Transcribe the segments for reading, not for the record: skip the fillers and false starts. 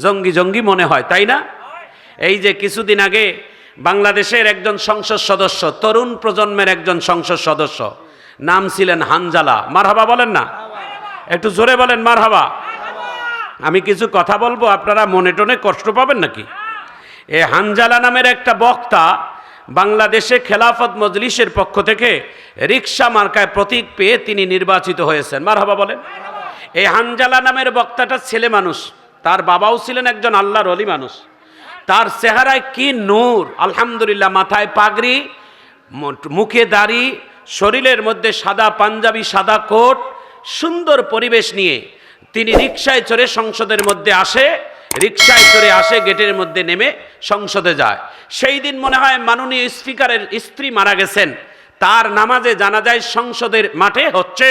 জঙ্গি জঙ্গি মনে হয়, তাই না? এই যে কিছুদিন আগে বাংলাদেশের একজন সংসদ সদস্য, তরুণ প্রজন্মের একজন সংসদ সদস্য, নাম ছিলেন হানজালা। মারহাবা বলেন না, একটু জোরে বলেন মারহাবা। আমি কিছু কথা বলবো, আপনারা মনে টনে কষ্ট পাবেন নাকি? এ হানজালা নামের একটা বক্তা বাংলাদেশে খেলাফত মজলিসের পক্ষ থেকে রিকশা মার্কায় প্রতীক পেয়ে তিনি নির্বাচিত হয়েছেন। মারহাবা বলেন। এই হানজালা নামের বক্তাটা ছেলে মানুষ, তার বাবাও ছিলেন একজন আল্লাহর ওলি মানুষ। তার চেহারায় কি নূর, আলহামদুলিল্লাহ। মাথায় পাগড়ি, মুখে দাড়ি, শরীরের মধ্যে সাদা পাঞ্জাবি, সাদা কোট, সুন্দর পরিবেশ নিয়ে তিনি রিকশায় চড়ে সংসদের মধ্যে আসে। রিকশায় চড়ে আসে, গেটের মধ্যে নেমে সংসদে যায়। সেই দিন মনে হয় মাননীয় স্পিকারের স্ত্রী মারা গেছেন। তার নামাজে জানাজায় সংসদের মাঠে হচ্ছে,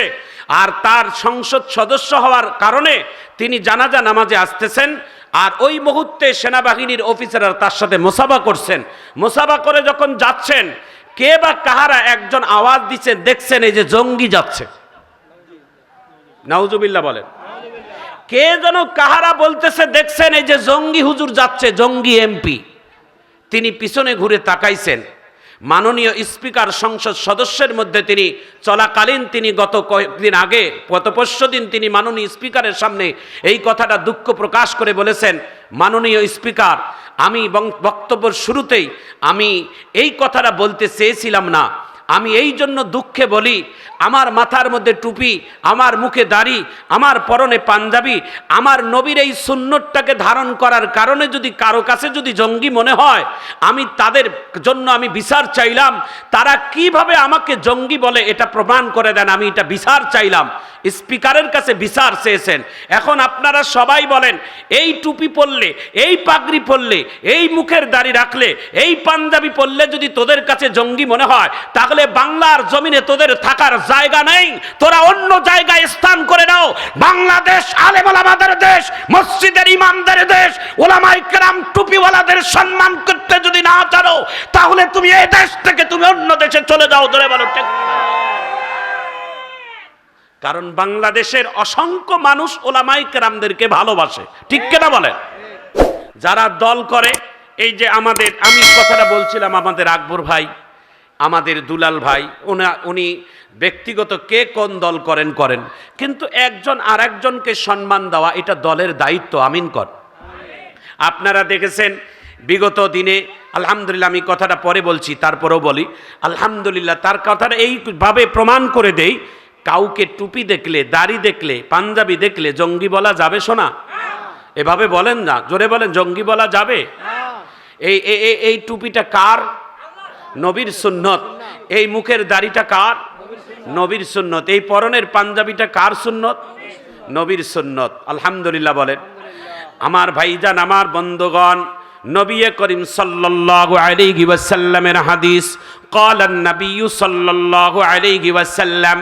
আর তার সংসদ সদস্য হওয়ার কারণে তিনি জানাজা নামাজে আসতেছেন। আর ওই মুহূর্তে সেনাবাহিনীর অফিসাররা তার সাথে মোসাফা করছেন। মোসাফা করে যখন যাচ্ছেন, কে বা কাহারা একজন আওয়াজ দিচ্ছেন, দেখছেন এই যে জঙ্গি যাচ্ছে। নাউজুবিল্লাহ বলেন। কে যেন কাহারা বলতেছে, দেখছেন এই যে জঙ্গি হুজুর যাচ্ছে, জঙ্গি এমপি। তিনি পিছনে ঘুরে তাকাইছেন। মাননীয় স্পিকার সংসদ সদস্যের মধ্যে তিনি চলাকালীন, তিনি গত কয়েকদিন আগে, গত পরশুদিন তিনি মাননীয় স্পিকারের সামনে এই কথাটা দুঃখ প্রকাশ করে বলেছেন, মাননীয় স্পিকার, আমি বক্তব্যের শুরুতেই আমি এই কথাটা বলতে চেয়েছিলাম না। আমি এই জন্য দুঃখে বলি, আমার মাথার মধ্যে টুপি, আমার মুখে দাড়ি, আমার পরনে পাঞ্জাবি, আমার নবীর এই সুন্নতটাকে ধারণ করার কারণে যদি কারো কাছে যদি জঙ্গি মনে হয়, আমি তাদের জন্য আমি বিচার চাইলাম। তারা কিভাবে আমাকে জঙ্গি বলে এটা প্রমাণ করে দেন, আমি এটা বিচার চাইলাম। স্পিকারের কাছে বিচার চেয়েছেন। এখন আপনারা সবাই বলেন, এই টুপি পরলে, এই পাগড়ি পরলে, এই মুখের দাড়ি রাখলে, এই পাঞ্জাবি পরলে যদি তোদের কাছে জঙ্গি মনে হয়, তাহলে বাংলার জমিনে তোদের থাকার জায়গা নেই। তোরা অন্য জায়গায় স্থান করে নাও। বাংলাদেশ আলেম ওলামাদের দেশ, মসজিদের ইমামদের দেশ। ওলামায়ে কেরাম টুপিওয়ালাদের সম্মান করতে যদি না জানো, তাহলে তুমি এই দেশ থেকে তুমি অন্য দেশে চলে যাও। ধরে বলো ঠিক। কারণ বাংলাদেশের অসংখ্য মানুষ ওলামায়ে কেরামদেরকে ভালোবাসে, ঠিক কিনা বলেন? যারা দল করে, এই যে আমাদের, আমি কথাটা বলছিলাম, আমাদের আকবর ভাই, আমাদের দুলাল ভাই, উনি ব্যক্তিগত কে কোন দল করেন, কিন্তু একজন আর একজনকে সম্মান দেওয়া এটা দলের দায়িত্ব। আমিন কর। আপনারা দেখেছেন বিগত দিনে, আলহামদুলিল্লাহ, আমি কথাটা পরে বলছি, তারপরেও বলি আলহামদুলিল্লাহ, তার কথাটা এইভাবে প্রমাণ করে দেই, কাউকে টুপি দেখলে, দাড়ি দেখলে, পাঞ্জাবি দেখলে জঙ্গি বলা যাবে? শোনা, এভাবে বলেন না, জোরে বলেন, জঙ্গি বলা যাবে? এই টুপিটা কার? নবীর সুন্নত। এই মুখের দাড়িটা কার? নবীর সুন্নত। এই পরনের পাঞ্জাবিটা কার সুন্নত? নবীর সুন্নত। আলহামদুলিল্লাহ বলেন। আমার ভাইজান, আমার বন্ধুগণ, নবী করিম সাল্লাল্লাহু আলাইহি ওয়াসাল্লামের হাদিস, قال النبي صلى الله عليه وسلم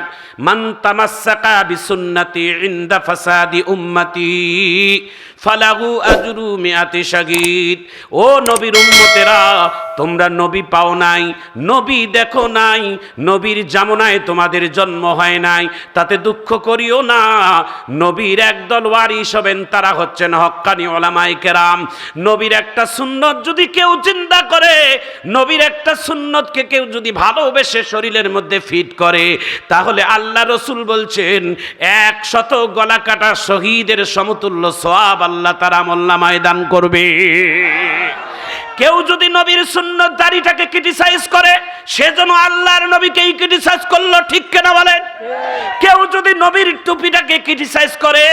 من تمسك بسنتي عند فساد امتي فله اجر 100 شهيد। ও নবীর উম্মতেরা, তোমরা নবী পাও নাই, নবী দেখো নাই, নবীর জামানায় তোমাদের জন্ম হয় নাই, তাতে দুঃখ করিও না। নবীর একদল ওয়ারিস হবেন, তারা হচ্ছেন হক্কানি ওলামায়ে কেরাম। নবীর একটা সুন্নত যদি কেউ চিন্তা করে, নবীর একটা সুন্নতকে কেউ যদি ভালোবেসে শরীরের মধ্যে ফিট করে, তাহলে আল্লাহ রসুল বলছেন 100 গলা কাটা শহীদের সমতুল্য সওয়াব আল্লাহ তাআলা আমলনামায় দান করবে। কেউ যদি নবীর সুন্নত দাড়িটাকে ক্রিটিসাইজ করে, সেজন্য আল্লাহর নবীকেই ক্রিটিসাইজ করলো, ঠিক কিনা বলেন? কেউ যদি নবীর টুপিটাকে ক্রিটিসাইজ করে,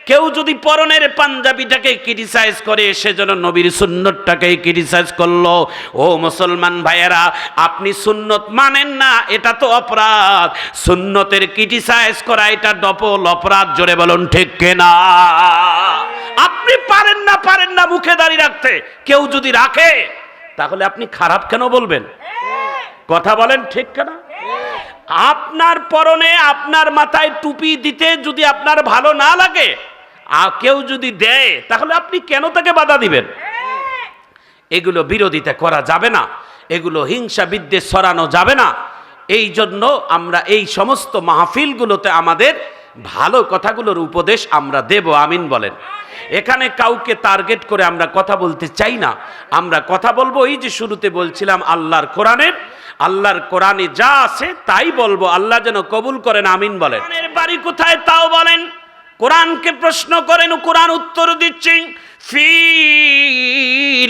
কেউ যদি পরনের পাঞ্জাবিটাকে ক্রিটিসাইজ করে, সেজন্য নবীর সুন্নতটাকে ক্রিটিসাইজ করলো। ও মুসলমান ভাইয়েরা, আপনি সুন্নত মানেন না, এটা তো অপরাধ। সুন্নতের ক্রিটিসাইজ করা এটা ডবল অপরাধ। জোরে বলুন ঠিক কিনা? আপনি পারেন না মুখে দাড়ি রাখতে, কেউ যদি রাখে তাহলে আপনি খারাপ কেন বলবেন? কথা বলেন ঠিক কিনা? আপনার পরনে, আপনার মাথায় টুপি দিতে যদি আপনার ভালো না লাগে, আর কেউ যদি দেয়, তাহলে আপনি কেন তাকে বাধা দিবেন? এগুলো বিরোধিতা করা যাবে না, এগুলো হিংসা বিদ্বেষ ছড়ানো যাবে না। এই জন্য আমরা এই সমস্ত মাহফিলগুলোতে আমাদের ভালো কথাগুলোর উপদেশ আমরা দেব, আমিন বলেন। এখানে কাউকে টার্গেট করে আমরা কথা বলতে চাই না। আমরা কথা বলবো এই যে শুরুতে বলছিলাম আল্লাহর কোরআনে যা আছে তাই বলবো। আল্লাহ যেন কবুল করেন, আমিন বলেন। কোরআনের বাড়ি কোথায় তাও বলেন। কোরআনকে প্রশ্ন করেন, কোরআন উত্তর দিচ্ছে ফি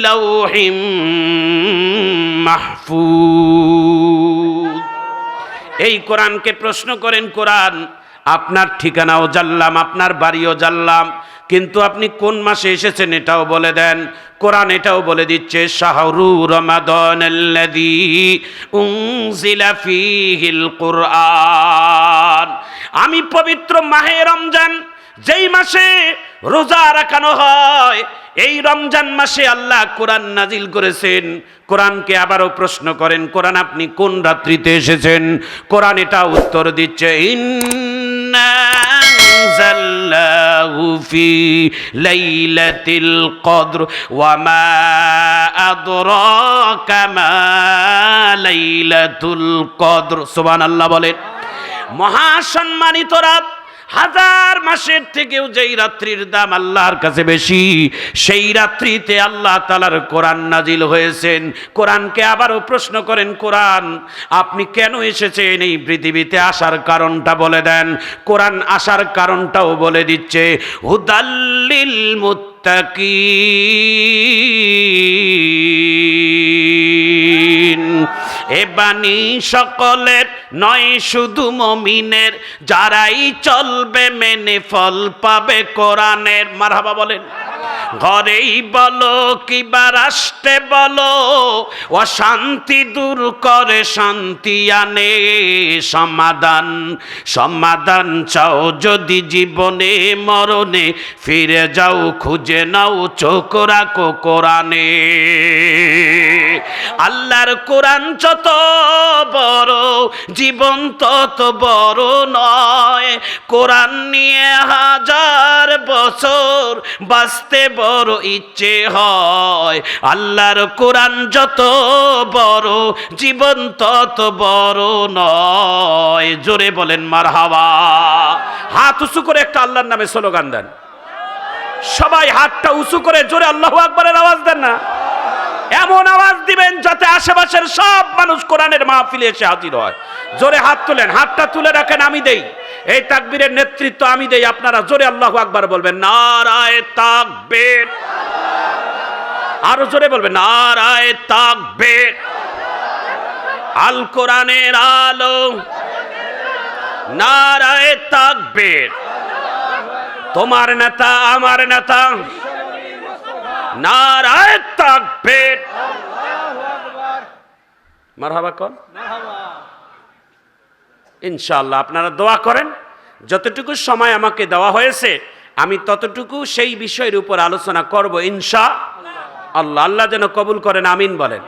লাউহিম মাহফুজ। এই কোরআনকে প্রশ্ন করেন, কোরআন আপনার ঠিকানাও জানলাম, আপনার বাড়িও জানলাম, কিন্তু আপনি কোন মাসে এসেছেন এটাও বলে দেন। কোরআন এটাও বলে দিচ্ছে শাহরু রমাদানাল্লাযী উনজিলা ফীহিল কুরআন। আমি পবিত্র মাহে রমজান, যেই মাসে রোজা রাখানো হয়, এই রমজান মাসে আল্লাহ কোরআন নাজিল করেছেন। কোরআনকে আবারও প্রশ্ন করেন, কোরআন আপনি কোন রাত্রিতে এসেছেন? কোরআন এটা উত্তর দিচ্ছে ইন্না আনজালনাহু ফি লাইলাতিল কদর ওয়া মা আদরাকা মা লাইলাতুল কদর। সুবহানাল্লাহ বলেন। মহাসম্মানিত রাত, হাজার মাসের থেকেও যেই রাত্রির দাম আল্লাহর কাছে বেশি, সেই রাত্রিতে আল্লাহ তাআলার কোরআন নাজিল হয়েছেন। কোরআনকে আবারও প্রশ্ন করেন, কোরআন আপনি কেন এসেছেন? এই পৃথিবীতে আসার কারণটা বলে দেন। কোরআন আসার কারণটাও বলে দিচ্ছে হুদাল্লিল মুত্তাকিন। এ বাণী সকলের নয়, শুধু মুমিনের, যারাই চলবে মেনে ফল পাবে কোরআনের। মারহাবা বলেন। ঘরেই বলো কিবা রাষ্ট্রে বলো, অশান্তি দূর করে শান্তি আনে। সমাধান চাও যদি জীবনে মরণে, ফিরে যাও খুঁজে নাও চোখ রাখো কোরআনে। আল্লাহর কোরআন যত বড়, জীবন তত বড় নয়। কোরআন নিয়ে হাজার বছর বাঁচতে বড় ইচ্ছে হয়। আল্লাহর কোরআন যত বড়, জীবন তত বড় নয়। জোরে বলেন মারহাবা। হাত উঁচু করে একটা আল্লাহর নামে স্লোগান দেন। সবাই হাতটা উঁচু করে জোরে আল্লাহু আকবারের আওয়াজ দেন না। এমন আওয়াজ দিবেন যাতে আশেপাশের সব মানুষ কোরআনের মাহফিলে এসে হাজির হয়। জোরে হাত তুলেন, হাতটা তুলে রাখেন, আমি দেই। এই তাকবীরের নেতৃত্ব আমি দেই, আপনারা জোরে আল্লাহু আকবার বলবেন। নারায়ে তাকবীর। আরো জোরে বলবেন নারায়ে তাকবীর। আল কোরআনের আলো, নারায়ে তাকবীর। তোমার নেতা আমার নেতা, নারায়ে তাকবীর। মারহাবা কোন? ইনশাআল্লাহ আপনারা দোয়া করেন। যতটুকু সময় আমাকে দেওয়া হয়েছে আমি ততটুকু সেই বিষয়ের উপর আলোচনা করব ইনশাআল্লাহ। আল্লাহ যেন কবুল করেন, আমিন বলেন।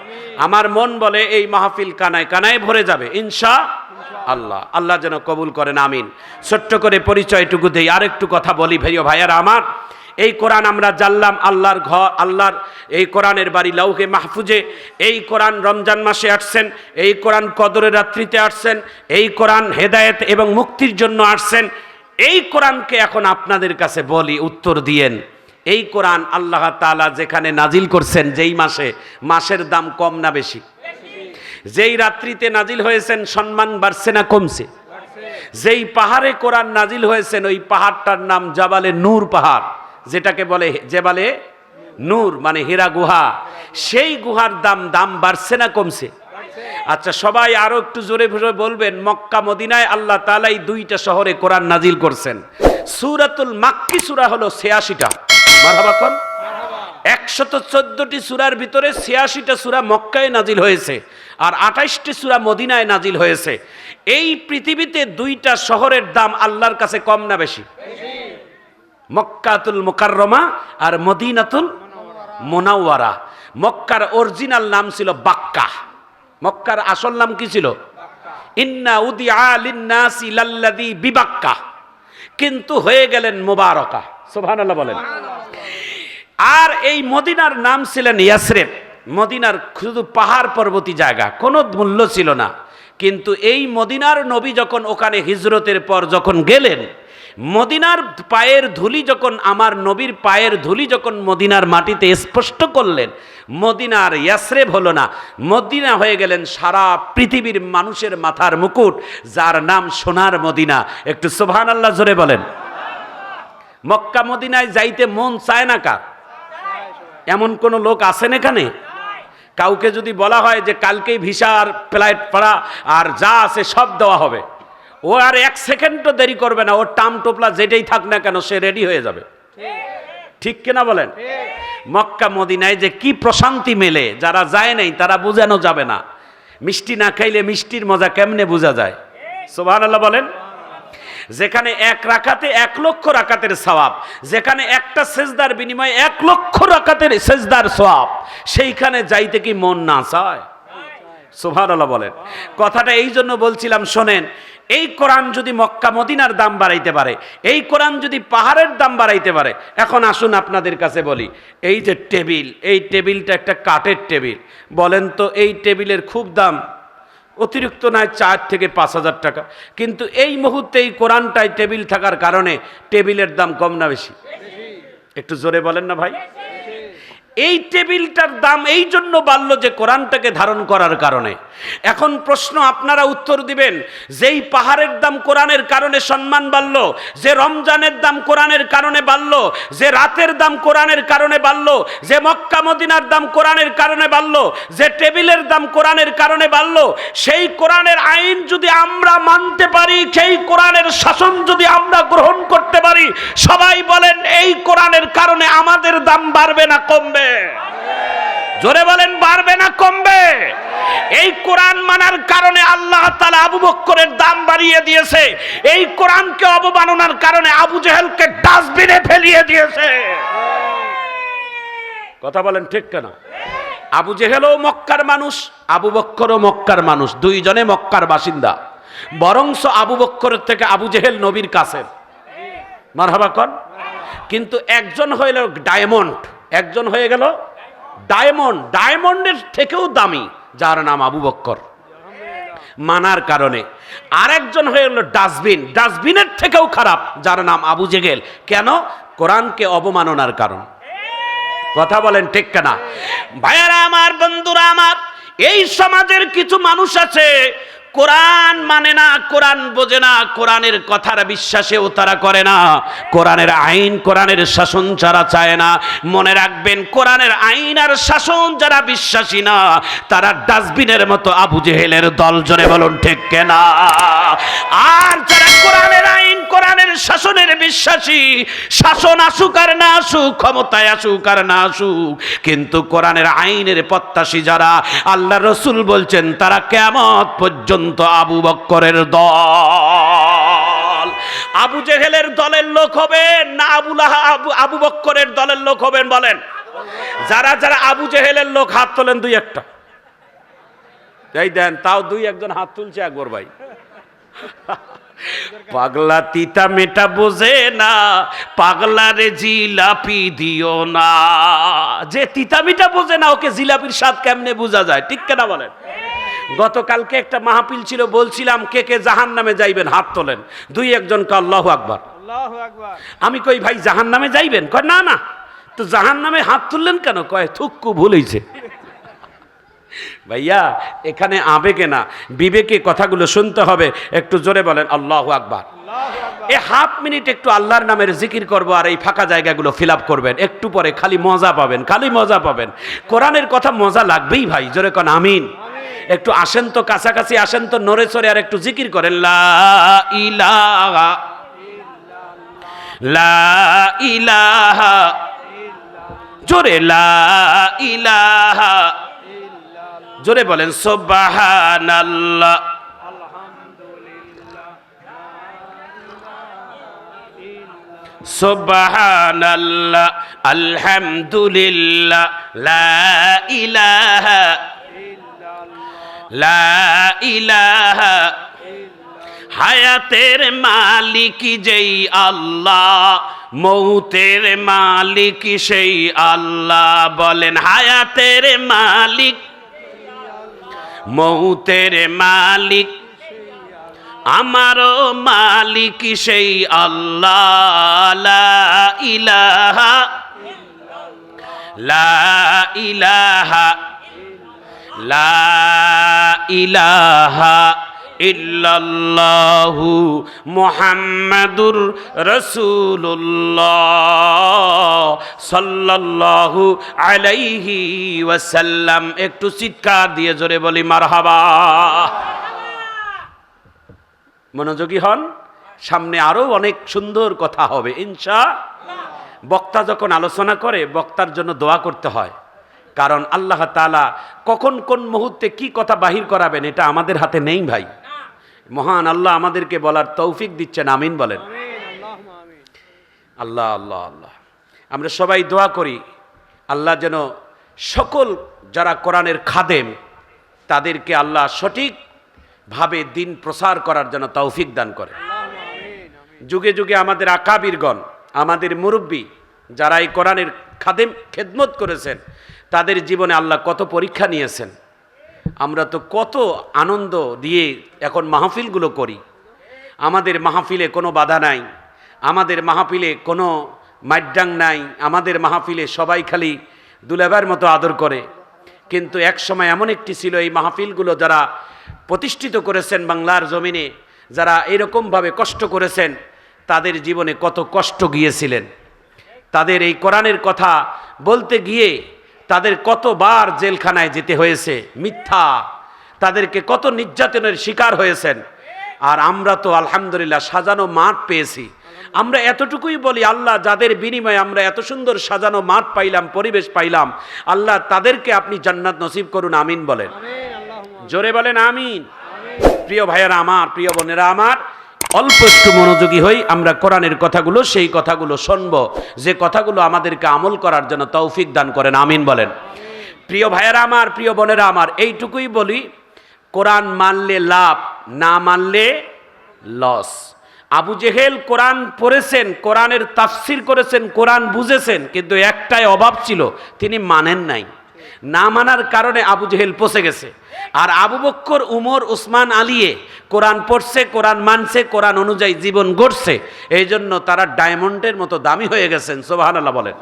আমার মন বলে এই মাহফিল কানায় কানায় ভরে যাবে ইনশাআল্লাহ। আল্লাহ যেন কবুল করেন, আমিন। ছোট্ট করে পরিচয়টুকু দেই, আরেকটু কথা বলি ভাইয়ারা আমার। এই কোরআন আমরা জানলাম আল্লাহর ঘর, আল্লাহর এই কোরআনের বাড়ি লাউহে মাহফুজে। এই কোরআন রমজান মাসে আসছেন, এই কোরআন কদরের রাত্রিতে আসছেন, এই কোরআন হেদায়েত এবং মুক্তির জন্য আসছেন। এই কোরআনকে এখন আপনাদের কাছে বলি, উত্তর দিয়েন। এই কোরআন আল্লাহ তাআলা যেখানে নাজিল করছেন, যেই মাসে, মাসের দাম কম না বেশি? যেই রাত্রিতে নাজিল হয়েছেন সম্মান বাড়ছে না কমছে? যেই পাহাড়ে কোরআন নাজিল হয়েছেন ওই পাহাড়টার নাম জাবালে নূর পাহাড়, যেটাকে বলে জেবালে নূর, মানে হীরা গুহা। সেই গুহার দাম বাড়ছে না কমছে? আচ্ছা সবাই আরো একটু জোরে জোরে বলবেন। মক্কা মদিনায় আল্লাহ তাআলা এই দুইটা শহরে কোরআন নাজিল করছেন। সূরাতুল মাক্কি সূরা হলো 86টা। মারহাবা কোন? 114টি সূরার ভিতরে 86টা সূরা মক্কায় নাজিল হয়েছে আর 28টি সূরা মদিনায় নাজিল হয়েছে। এই পৃথিবীতে দুইটা শহরের দাম আল্লাহর কাছে কম না বেশি? মক্কাতুল মুকাররমা আর মদিনাতুল মুনাওয়ারা। মক্কার অরিজিনাল নাম ছিল বাক্কা। মক্কার আসল নাম কি ছিল? ইন্না উদিআ লিন-নাসি লাল্লাযী বিবাক্কা, কিন্তু হয়ে গেলেন মুবারাকা। সুবহানাল্লাহ বলেন। আর এই মদিনার নাম ছিলেন ইয়াসরিব। মদিনার শুধু পাহাড় পর্বতী জায়গা, কোনো মূল্য ছিল না। কিন্তু এই মদিনার নবী যখন ওখানে হিজরতের পর যখন গেলেন, মদিনার পায়ের ধুলি যখন, আমার নবীর পায়ের ধুলি যখন মদিনার মাটিতে স্পষ্ট করলেন, মদিনার ইয়াসরেব হলো না, মদিনা হয়ে গেলেন সারা পৃথিবীর মানুষের মাথার মুকুট, যার নাম সোনার মদিনা। একটু সুবহানাল্লাহ জোরে বলেন। মক্কা মদিনায় যাইতে মন চায় না কার? এমন কোন লোক আছেন এখানে? কাউকে যদি বলা হয় যে কালকেই ভিসা আর ফ্লাইট ভাড়া আর যা আছে সব দেওয়া হবে, ও আর এক সেকেন্ডও দেরি করবে না, ওর টাম টোপলা যেটাই থাক না কেন সে রেডি হয়ে যাবে। ঠিক কিনা বলেন? মক্কা মদিনায় যে কি প্রশান্তি মেলে, যারা যায় নাই তারা বোঝানো যাবে না। মিষ্টি না খাইলে মিষ্টির মজা কেমনে বোঝা যায়? সুবহানাল্লাহ বলেন। যেখানে এক রাকাতে 1 লক্ষ রাকাতের সওয়াব, যেখানে একটা সেজদার বিনিময়ে 1 লক্ষ রাকাতের সেজদার সওয়াব, সেইখানে যাইতে কি মন না চায়? সুবহানাল্লাহ বলেন। কথাটা এই জন্য বলছিলাম, শোনেন, এই কোরআন যদি মক্কা মদিনার দাম বাড়াইতে পারে, এই কোরআন যদি পাহাড়ের দাম বাড়াইতে পারে, এখন আসুন আপনাদের কাছে বলি, এই যে টেবিল, এই টেবিলটা একটা কাঠের টেবিল, বলেন তো এই টেবিলের খুব দাম, অতিরিক্ত নয় 4 থেকে 5,000 টাকা, কিন্তু এই মুহূর্তে এই কোরআনটায় টেবিল থাকার কারণে টেবিলের দাম কম না বেশি? একটু জোরে বলেন না ভাই। এই টেবিলটার দাম এই জন্য বাড়লো যে কোরআনটাকে ধারণ করার কারণে। এখন প্রশ্ন আপনারা উত্তর দিবেন, যেই পাহাড়ের দাম কোরআনের কারণে সম্মান বাড়লো, যে রমজানের দাম কোরআনের কারণে বাড়লো, যে রাতের দাম কোরআনের কারণে বাড়লো, যে মক্কা মদিনার দাম কোরআনের কারণে বাড়লো, যে টেবিলের দাম কোরআনের কারণে বাড়লো, সেই কোরআনের আইন যদি আমরা মানতে পারি, সেই কোরআনের শাসন যদি আমরা গ্রহণ করতে পারি, সবাই বলেন এই কোরআনের কারণে আমাদের দাম বাড়বে না কমবে? জোরে বলেন, বাড়বে না কমবে? এই কোরআন মানার কারণে আল্লাহ তাআলা আবু বকরের দাম বাড়িয়ে দিয়েছে, এই কোরআনকে অবমাননার কারণে আবু জেহেলকে ডাস্টবিনে ফেলিয়ে দিয়েছে। কথা বলেন ঠিক কেন? আবু জেহেলও মক্কার মানুষ, আবু বকরও মক্কার মানুষ, দুইজনে মক্কার বাসিন্দা, বরংস আবু বকরের থেকে আবু জেহেল নবীর কাছের। মারহাবা কন। কিন্তু একজন হইল ডায়মন্ড, একজন হয়ে গেল ডায়মন্ড, ডায়মন্ডের থেকেও দামি, যার নাম আবু বকর মানার কারণে। আরেকজন হয়ে গেল ডাস্টবিন, ডাস্টবিনের থেকেও খারাপ, যার নাম আবু জেহেল। কেন? কোরআনকে অবমাননার কারণ। কথা বলেন ঠিক কিনা? ভাইয়ারা আমার, বন্ধুরা আমার, এই সমাজের কিছু মানুষ আছে কোরআন মানে না, কোরআন বোঝে না, কোরআনের কথার বিশ্বাসেও তারা করে না, কোরআনের আইন কোরআনের শাসন যারা চায় না। মনে রাখবেন, কোরআনের আইন আর শাসন যারা বিশ্বাসী না, তারা ডাস্টবিনের মতো আবু জেহেলের দল। জোরে বলুন ঠিক কিনা? আর যারা কোরআনের আইন কোরআনের শাসনের বিশ্বাসী, শাসন আসুক আর না আসুক, ক্ষমতায় আসুক আর না আসুক, কিন্তু কোরআনের আইনের প্রত্যাশী যারা, আল্লাহ রসুল বলছেন তারা কিয়ামত পর্যন্ত আবু বকরের দল। আবু জেহেলের দলের লোক হবেন না আবু বকরের দলের লোক হবেন? বলেন। যারা যারা আবু জেহেলের লোক হাত তোলেন, 2-1টা। এই দেন, তাও 2-1জন হাত তুলছে একবার ভাই। পাগলা তিতা মেটা বোঝে না, পাগলা রে জিলাপি দিও না। যে তিতা মিটা বোঝে না, ওকে জিলাপির স্বাদ কেমনে বোঝা যায়? ঠিক কিনা বলেন? গতকালকে একটা মাহফিল ছিল, বলছিলাম কে কে জাহান্নামে যাইবেন হাত তোলেন। 2-1জন কে আল্লাহু আকবার। আমি কই ভাই জাহান্নামে যাইবেন? কয় না না। তো জাহান্নামে হাত তুললেন কেন? কয় থুক্কু ভুল হইছে। ভাইয়া, এখানে আবেগে না, বিবেকে কথাগুলো শুনতে হবে। একটু জোরে বলেন আল্লাহু আকবার। এই হাফ মিনিট একটু আল্লাহর নামের জিকির করব, আর এই ফাঁকা জায়গাগুলো ফিল আপ করবেন। একটু পরে খালি মজা পাবেন, খালি মজা পাবেন। কোরআনের কথা মজা লাগবেই ভাই। জোরে কোন আমিন। একটু আসেন তো, কাছাকাছি আসেন তো, নড়ে চড়ে আর একটু জিকির করেন। লা ইলাহা লা ইলাহা, জোরে লা ইলাহা, জোরে বলেন সুবহানাল্লাহ, সুবহানাল্লাহ, আলহামদুলিল্লাহ, লা ইলাহা লা ইলাহা। হায়াতের মালিক যেই আল্লাহ, মৌতের মালিক সেই আল্লাহ। বলেন, হায়াতের মালিক, মৌতের মালিক, আমারও মালিক সেই আল্লাহ, লা ইলাহা লা ইলাহা লা ইলাহা ইল্লাল্লাহু মুহাম্মাদুর রাসূলুল্লাহ সাল্লাল্লাহু আলাইহি ওয়াসাল্লাম। একটু চিৎকার দিয়ে জোরে বলি মারহাবা। মনোযোগী হন, সামনে আরো অনেক সুন্দর কথা হবে ইনশাআল্লাহ। বক্তা যখন আলোচনা করে বক্তার জন্য দোয়া করতে হয়, কারণ আল্লাহ তাআলা কখন কোন মুহূর্তে কি কথা বাহির করাবেন এটা আমাদের হাতে নেই ভাই। মহান আল্লাহ আমাদেরকে বলার তৌফিক দিচ্ছেন, আমিন বলেন। আল্লাহ আল্লাহ আল্লাহ। আমরা সবাই দোয়া করি আল্লাহ যেন সকল যারা কোরআনের খাদেম তাদেরকে আল্লাহ সঠিকভাবে দিন প্রসার করার জন্য তৌফিক দান করে। যুগে যুগে আমাদের আকাবিরগণ, আমাদের মুরব্বী যারা এই কোরআনের খাদেম খেদমত করেছেন, তাদের জীবনে আল্লাহ কত পরীক্ষা নিয়েছেন। আমরা তো কত আনন্দ দিয়ে এখন মাহফিলগুলো করি। আমাদের মাহফিলে কোনো বাধা নাই, আমাদের মাহফিলে কোনো মাইডাং নাই, আমাদের মাহফিলে সবাই খালি দুলাভাইয়ের মতো আদর করে। কিন্তু এক সময় এমন একটি ছিল, এই মাহফিলগুলো যারা প্রতিষ্ঠিত করেছেন বাংলার জমিনে, যারা এরকমভাবে কষ্ট করেছেন, তাদের জীবনে কত কষ্ট গিয়েছিলেন। তাদের এই কোরআনের কথা বলতে গিয়ে তাদের কতবার জেলখানায় যেতে হয়েছে, মিথ্যা, তাদেরকে কত নির্যাতনের শিকার হয়েছেন। আর আমরা তো আলহামদুলিল্লাহ সাজানো মাঠ পেয়েছি। আমরা এতটুকুই বলি, আল্লাহ যাদের বিনিময়ে আমরা এত সুন্দর সাজানো মাঠ পাইলাম, পরিবেশ পাইলাম, আল্লাহ তাদেরকে আপনি জান্নাত নসিব করুন, আমিন বলেন। জোরে বলেন আমিন। প্রিয় ভাইয়েরা আমার, প্রিয় বোনেরা আমার, অল্প একটু মনোযোগী হই, আমরা কোরআনের কথাগুলো, সেই কথাগুলো শুনবো, যে কথাগুলো আমাদেরকে আমল করার জন্য তৌফিক দান করেন, আমিন বলেন। প্রিয় ভাইয়েরা আমার, প্রিয় বোনেরা আমার, এইটুকুই বলি, কোরআন মানলে লাভ, না মানলে লস। আবু জেহেল কোরআন পড়েছেন, কোরআনের তাফসির করেছেন, কোরআন বুঝেছেন, কিন্তু একটাই অভাব ছিল, তিনি মানেন নাই। না মানার কারণে আবু জেহেল পচে গেছে। আর আবু বক্কর, উমর, উসমান, আলিয়ে কোরআন পড়ছে, কোরআন মানছে, কোরআন অনুযায়ী জীবন গড়ছে, এই জন্য তারা ডায়মন্ডের মতো দামি হয়ে গেছেন, সুবহানাল্লাহ বলেন।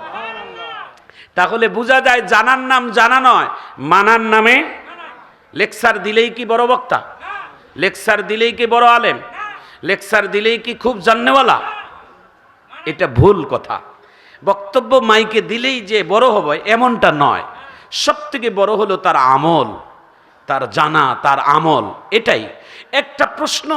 তাহলে বোঝা যায় জানার নাম জানা নয়, মানার নামে। লেকচার দিলেই কি বড় বক্তা? লেকচার দিলেই কি বড় আলেম? লেকচার দিলেই কি খুব জাননেওয়ালা? এটা ভুল কথা। বক্তব্য মাইকে দিলেই যে বড় হবে এমনটা নয়। সব থেকে বড় হলো তার আমল, তার জানা, তার আমল। এটাই একটা প্রশ্ন,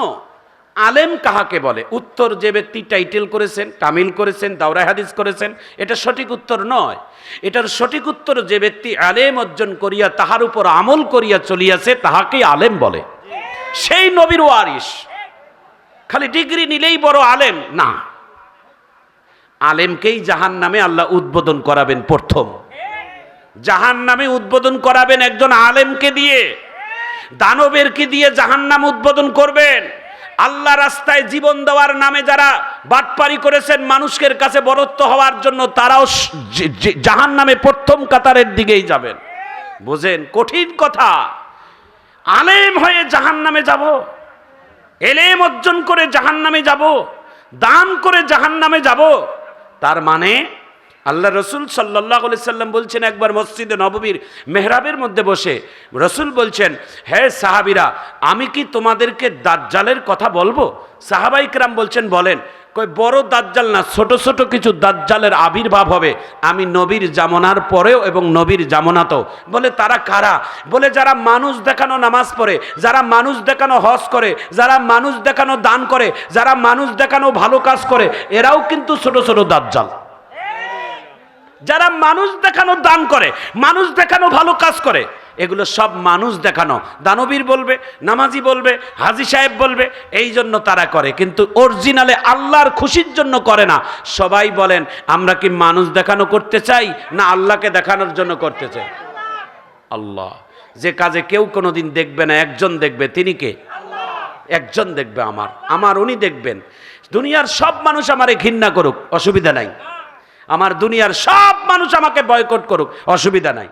আলেম কাহাকে বলে? উত্তর যে ব্যক্তি টাইটেল করেছেন, তামিল করেছেন, দাওরা হাদিস করেছেন, এটা সঠিক উত্তর নয়। এটার সঠিক উত্তর যে ব্যক্তি আলেম অর্জন করিয়া তাহার উপর আমল করিয়া চলিয়াছে তাহাকেই আলেম বলে। সেই নবীর ওয়ারিস। খালি ডিগ্রি নিলেই বড় আলেম না। আলেমকেই জাহান্নামে আল্লাহ উদ্বোধন করাবেন। প্রথম জাহান্নামে উদ্বোধন করাবেন একজন আলেমকে দিয়ে। দানবেরকে দিয়ে জাহান্নাম উদ্বোধন করবেন। আল্লাহ রাস্তায় জীবন দেওয়ার নামে যারা বাটপারি করেছেন মানুষের কাছে বরত্ব হওয়ার জন্য, তারাও জাহান্নামে প্রথম কাতারের দিকেই যাবেন। বুঝেন, কঠিন কথা। আলেম হয়ে জাহান্নামে যাব, এলেম অর্জন করে জাহান্নামে যাব, দান করে জাহান্নামে যাব, তার মানে আল্লাহ রসুল সাল্লাল্লাহু আলাইহি সাল্লাম বলছেন, একবার মসজিদে নববীর মেহরাবের মধ্যে বসে রসুল বলছেন, হে সাহাবীরা, আমি কি তোমাদেরকে দাজ্জালের কথা বলবো? সাহাবাই কেরাম বলছেন, বলেন। কই, বড় দাজ্জাল না, ছোট ছোট কিছু দাজ্জালের আবির্ভাব হবে আমি নবীর জামানার পরেও এবং নবীর জামানাতেও। বলে তারা কারা? বলে যারা মানুষ দেখানো নামাজ পড়ে, যারা মানুষ দেখানো হজ করে, যারা মানুষ দেখানো দান করে, যারা মানুষ দেখানো ভালো কাজ করে, এরাও কিন্তু ছোট ছোট দাজ্জাল। যারা মানুষ দেখানো দান করে, মানুষ দেখানো ভালো কাজ করে, এগুলো সব মানুষ দেখানো। দানবীর বলবে, নামাজি বলবে, হাজী সাহেব বলবে, এই জন্য তারা করে, কিন্তু অরিজিনালে আল্লাহর খুশির জন্য করে না। সবাই বলেন, আমরা কি মানুষ দেখানো করতে চাই না আল্লাহকে দেখানোর জন্য করতে চাই? আল্লাহ। যে কাজে কেউ কোনোদিন দেখবে না, একজন দেখবে, তিনি কে? একজন দেখবে, আমার উনি দেখবেন। দুনিয়ার সব মানুষ আমারে ঘৃণা করুক, অসুবিধা নাই। আমার দুনিয়ার সব মানুষ আমাকে বয়কট করুক, অসুবিধা নাই।